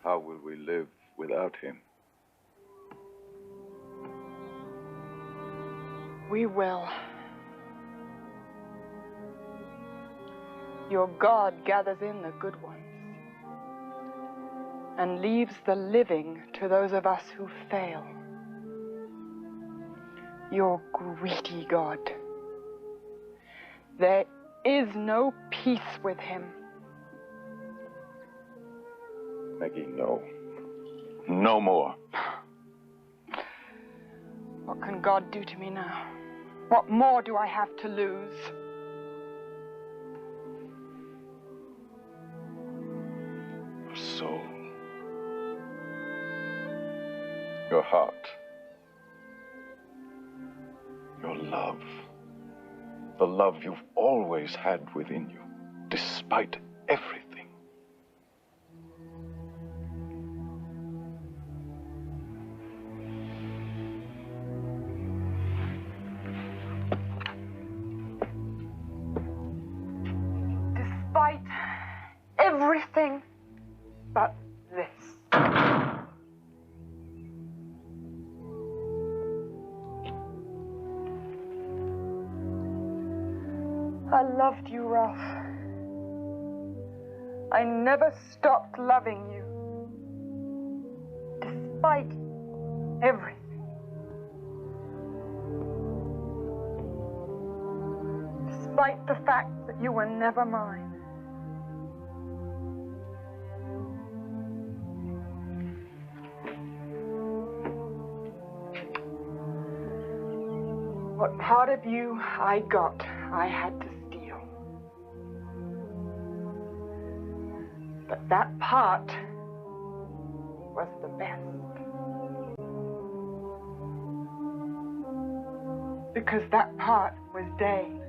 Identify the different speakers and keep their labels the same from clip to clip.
Speaker 1: How will we live without him?
Speaker 2: We will. Your God gathers in the good ones and leaves the living to those of us who fail. Your greedy God. There is no peace with him.
Speaker 1: Meggie, no. No more.
Speaker 2: What can God do to me now? What more do I have to lose?
Speaker 1: Your soul. Your heart. Your love. The love you've always had within you, despite everything.
Speaker 2: Despite everything but this. I loved you, Ralph. I never stopped loving you. Despite everything. Despite the fact that you were never mine. What part of you I got, I had to steal. But that part was the best. Because that part was Dane.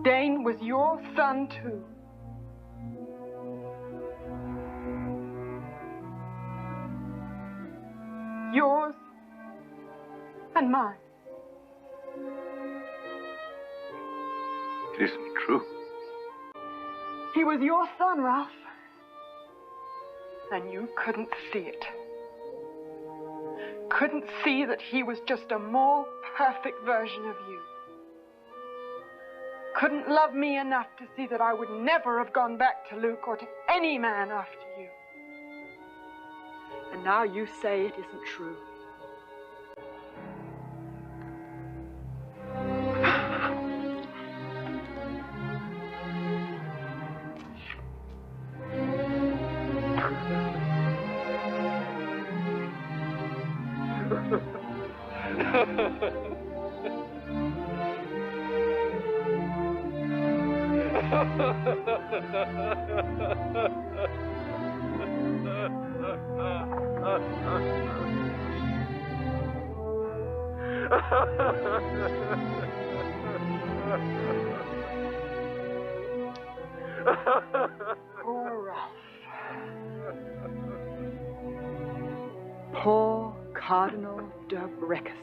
Speaker 2: Dane was your son, too. Yours and mine.
Speaker 1: It isn't true.
Speaker 2: He was your son, Ralph. And you couldn't see it. Couldn't see that he was just a more perfect version of you. Couldn't love me enough to see that I would never have gone back to Luke or to any man after you. And now you say it isn't true. Poor Ralph. Poor Cardinal de Brecasar.